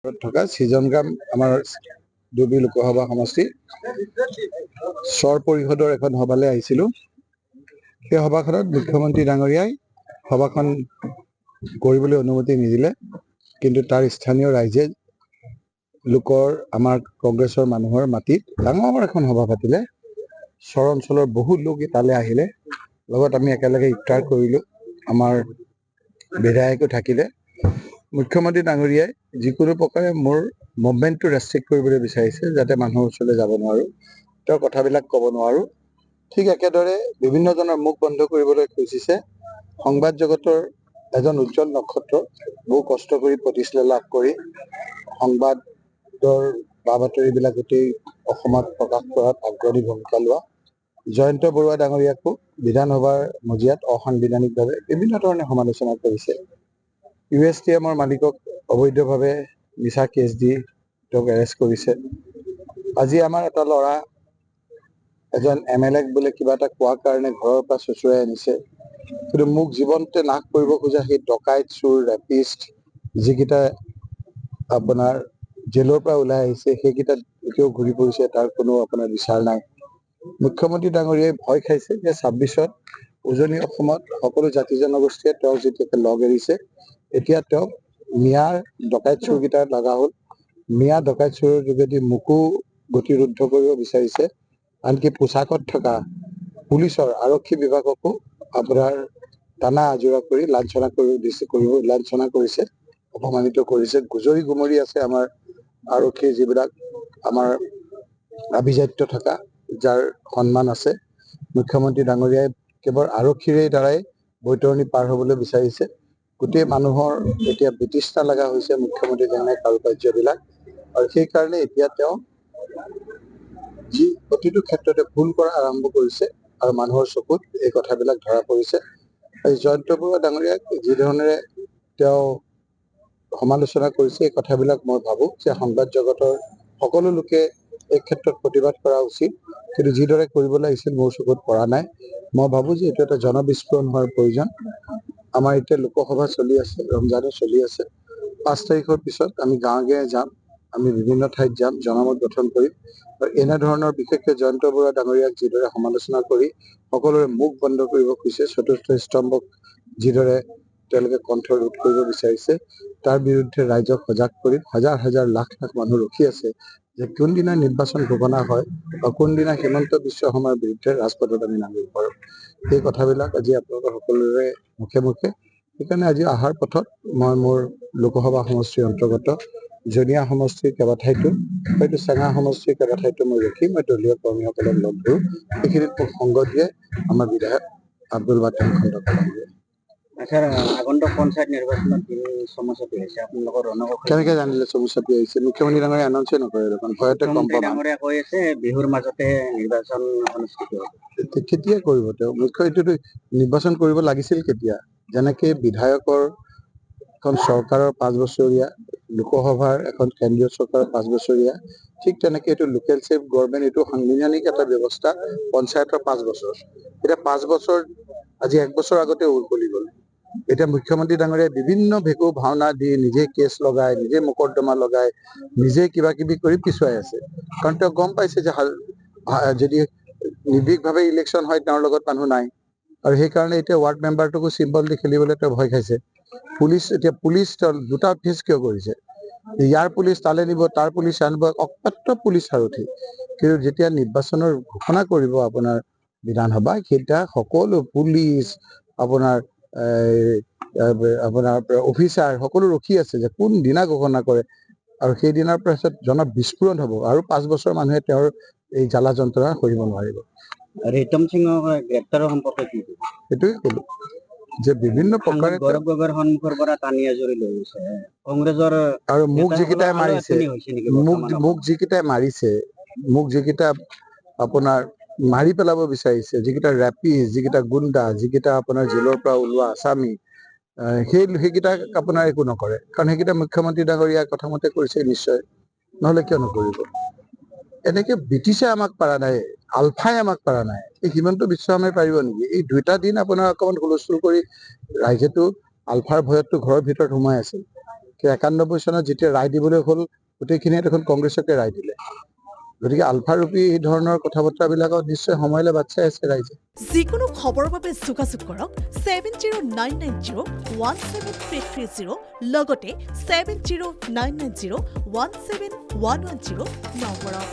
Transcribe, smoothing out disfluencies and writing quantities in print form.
থকা সিজনগ্ৰাম আমাৰ দুবি লোকসভা সমষ্টি স্বৰ পৰিষদৰ এখন সভালৈ আহিছিলোঁ। সেই সভাখনত মুখ্যমন্ত্ৰী ডাঙৰীয়াই সভাখন কৰিবলৈ অনুমতি নিদিলে, কিন্তু তাৰ স্থানীয় ৰাইজে লোকৰ আমাৰ কংগ্ৰেছৰ মানুহৰ মাটিত ডাঙৰ এখন সভা পাতিলে। স্বৰ অঞ্চলৰ বহু লোক তালৈ আহিলে, লগত আমি একেলগে ইফতাৰ কৰিলোঁ। আমাৰ বিধায়কো থাকিলে। মুখ্যমন্ত্ৰী ডাঙৰীয়াই যিকোনো প্ৰকাৰে মোৰ মুভমেণ্টটো ৰেষ্ট্ৰিক্ট কৰিবলৈ বিচাৰিছে, যাতে মানুহৰ ওচৰলৈ যাব নোৱাৰোঁ, তেওঁৰ কথাবিলাক ক'ব নোৱাৰোঁ। ঠিক একেদৰে বিভিন্নজনৰ মুখ বন্ধ কৰিবলৈ খুজিছে। সংবাদ জগতৰ এজন উজ্জ্বল নক্ষত্ৰ, বহু কষ্ট কৰি প্ৰতিষ্ঠা লাভ কৰি সংবাদৰ বা বাতৰিবিলাক গোটেই অসমত প্ৰকাশ কৰাত আগ্ৰণী ভূমিকা লোৱা জয়ন্ত বৰুৱা ডাঙৰীয়াকো বিধানসভাৰ মজিয়াত অসাংবিধানিকভাৱে বিভিন্ন ধৰণে সমালোচনা কৰিছে। USTMৰ মালিকক অবৈধভাৱে মিছা কেছ দি তেওঁক এৰেষ্ট কৰিছে। আজি আমাৰ এটা ল'ৰা এজন MLAক বোলে কিবা এটা কোৱাৰ কাৰণে ঘৰৰ পৰা চুচুৰাই আনিছে, কিন্তু মোক জীৱনতে নাশ কৰিব খোজা সেই ডকাইত, চোৰ, ৰেপিষ্ট যিকেইটা আপোনাৰ জেলৰ পৰা ওলাই আহিছে, সেইকেইটা এতিয়াও ঘূৰি ফুৰিছে, তাৰ কোনো আপোনাৰ বিচাৰ নাই। মুখ্যমন্ত্ৰী ডাঙৰীয়াই ভয় খাইছে যে 26ত উজনি অসমত সকলো জাতি জনগোষ্ঠীয়ে তেওঁক যেতিয়া লগ এৰিছে, এতিয়া তেওঁক মিয়াৰ ডকাইত চোৰকেইটা লগা হ'ল। মিয়া ডকাইত চোৰৰ যোগেদি মোকো গতিৰোধ কৰিব বিচাৰিছে। আনকি পোছাকত থকা পুলিচৰ আৰক্ষী বিভাগকো আপোনাৰ টানা আজোৰা কৰি লাঞ্ছনা কৰিছে, অপমানিত কৰিছে। গুজৰি গুমৰি আছে আমাৰ আৰক্ষীৰ যিবিলাক আমাৰ আভিজাত্য থকা, যাৰ সন্মান আছে। মুখ্যমন্ত্ৰী ডাঙৰীয়াই কেৱল আৰক্ষীৰে দ্বাৰাই বৈতৰণি পাৰ হ'বলৈ বিচাৰিছে। গোটেই মানুহৰ এতিয়া বিতৃষ্ণা লগা হৈছে মুখ্যমন্ত্ৰী ডাঙৰীয়াৰ কাৰুকাৰ্যবিলাক, আৰু সেইকাৰণে এতিয়া তেওঁ যি প্ৰতিটো ক্ষেত্ৰতে ভুল কৰা আৰম্ভ কৰিছে, আৰু মানুহৰ চকুত এই কথাবিলাক ধৰা পৰিছে। জয়ন্ত বৰুৱা ডাঙৰীয়াক যি ধৰণেৰে তেওঁ সমালোচনা কৰিছে, এই কথাবিলাক মই ভাবোঁ যে সংবাদ জগতৰ সকলো লোকে এই ক্ষেত্ৰত প্ৰতিবাদ কৰা উচিত, কিন্তু যিদৰে কৰিবলৈ আহিছিল মোৰ চকুত পৰা নাই। মই ভাবোঁ যে এইটো এটা জনবিস্ফোৰণ হোৱাৰ প্ৰয়োজন। আমাৰ এতিয়া লোকসভা চলি আছে, ৰমজানো চলি আছে। 5 তাৰিখৰ পিছত আমি গাঁৱে যাম, আমি বিভিন্ন ঠাইত যাম, জনমত গঠন কৰিম। আৰু এনেধৰণৰ বিশেষকৈ জয়ন্ত বৰুৱা ডাঙৰীয়াক যিদৰে সমালোচনা কৰি সকলোৰে মুখ বন্ধ কৰিব খুজিছে, চতুৰ্থ স্তম্ভক যিদৰে তেওঁলোকে কণ্ঠ ৰোধ কৰিব বিচাৰিছে, তাৰ বিৰুদ্ধে ৰাইজক সজাগ কৰি হাজাৰ হাজাৰ লাখ লাখ মানুহ ৰখি আছে যে কোনদিনা নিৰ্বাচন ঘোষণা হয় বা কোনদিনা হিমন্ত বিশ্ব শৰ্মাৰ বিৰুদ্ধে ৰাজপথত আমি নামিব পাৰোঁ। সেই কথাবিলাক আজি আপোনালোকৰ সকলোৰে মুখে মুখে। সেইকাৰণে আজি অহাৰ পথত মই মোৰ লোকসভা সমষ্টিৰ অন্তৰ্গত জনিয়া সমষ্টিৰ কেইবাঠাইতো, হয়তো চেঙা সমষ্টিৰ কেইবাঠাইতো মই ৰখি মই দলীয় কৰ্মীসকলক লগ ধৰোঁ। এইখিনিত মোক সংগ দিয়ে আমাৰ বিধায়ক আব্দুল বাটেন খণ্ডকাৰে। আগন্তুক পঞ্চায়ত নিৰ্বাচনত সমস্যাটো হৈছে আপোনালোকৰ কেনেকে জানিলে সমস্যাটো আহিছে? মুখ্যমন্ত্ৰী ডাঙৰীয়াই এনাউন্সে নকৰে দেখোন, ভয়তে কম পাম। ডাঙৰীয়াই কৈ আছে বিহুৰ মাজতে নিৰ্বাচন অনুষ্ঠিত হ'ব। কেতিয়া কৰিব তেওঁ? এইটোতো নিৰ্বাচন কৰিব লাগিছিল কেতিয়া? যেনেকে বিধায়কৰ এখন চৰকাৰৰ 5 বছৰীয়া, লোকসভাৰ এখন কেন্দ্ৰীয় চৰকাৰৰ 5 বছৰীয়া, ঠিক তেনেকে এইটো লোকেল চেফ গভৰ্ণমেণ্ট, এইটো সাংবিধানিক এটা ব্যৱস্থা। পঞ্চায়তৰ 5 বছৰ, এতিয়া 5 বছৰ আজি 1 বছৰ আগতে উকলি গ'ল। এতিয়া মুখ্যমন্ত্ৰী ডাঙৰীয়াই বিভিন্ন ভেকু ভাওনা দি নিজে কেছ লগাই, নিজে মোকৰ্দমা লগাই, নিজে কিবা কিবি কৰি পিছুৱাই আছে। কাৰণ তেওঁ গম পাইছে যে যদি নিৰ্ভীকভাৱে ইলেকশ্যন হয় তেওঁৰ লগত মানুহ নাই, আৰু সেইকাৰণে এতিয়া ৱাৰ্ড মেম্বাৰটোকো চিম্বল দি খেলিবলৈ তেওঁ ভয় খাইছে। পুলিচ দুটা ফেচ কিয় কৰিছে? ইয়াৰ পুলিচ তালৈ নিব, তাৰ পুলিচ আনিব, অকমাত্ৰ পুলিচ সাৰথি। কিন্তু যেতিয়া নিৰ্বাচনৰ ঘোষণা কৰিব আপোনাৰ বিধানসভা, সেইটা সকলো পুলিচ আপোনাৰ অফিচাৰ সকলো ৰখি আছে যে কোন দিনা ঘোষণা কৰে, আৰু সেইদিনাৰ পাছত বিস্ফোৰণ হ'ব, আৰু 5 বছৰ মানুহে তেওঁৰ এই জ্বালা যন্ত্ৰণা সহিব নোৱাৰিব। ৰিতম সিঙৰ গ্ৰেপ্তাৰৰ সম্পৰ্কে কি? সেইটোৱে ক'লো যে বিভিন্ন প্ৰকাৰে গৌৰৱ গগৈৰ সন্মুখৰ পৰা টানি আজৰি লৈ গৈছে কংগ্ৰেছৰ, আৰু মোক যিকেইটাই মাৰিছে, মোক যিকেইটা আপোনাৰ মাৰি পেলাব বিচাৰিছে, যিকেইটা ৰেপিষ্ট, যিকেইটা গুণ্ডা, যিকেইটা আপোনাৰ জেলৰ পৰা ওলোৱা আসামী, সেইকেইটাক আপোনাৰ একো নকৰে। কাৰণ সেইকেইটা মুখ্যমন্ত্ৰী ডাঙৰীয়াই কথামতে কৰিছে নিশ্চয়, নহ'লে কিয় নকৰিব? এনেকে ব্ৰিটিছে আমাক পাৰা নাই, আলফাই আমাক পাৰা নাই, এই হিমন্ত বিশ্ব শৰ্মাই পাৰিব নেকি? এই 2টা দিন আপোনাৰ অকণমান হুলস্থুল কৰি ৰাইজেতো আলফাৰ ভয়তটো ঘৰৰ ভিতৰত সোমাই আছে, 91 চনত যেতিয়া ৰায় দিবলৈ হ'ল গোটেইখিনিয়ে দেখোন কংগ্ৰেছকে ৰায় দিলে। গতিকে আলফাৰূপী এই ধৰণৰ কথা বতৰাবিলাকত নিশ্চয় সময়লৈ বাট চাই আছে ৰাইজে। যিকোনো খবৰৰ বাবে যোগাযোগ কৰক 7099017330 লগতে 7099017110 নম্বৰত।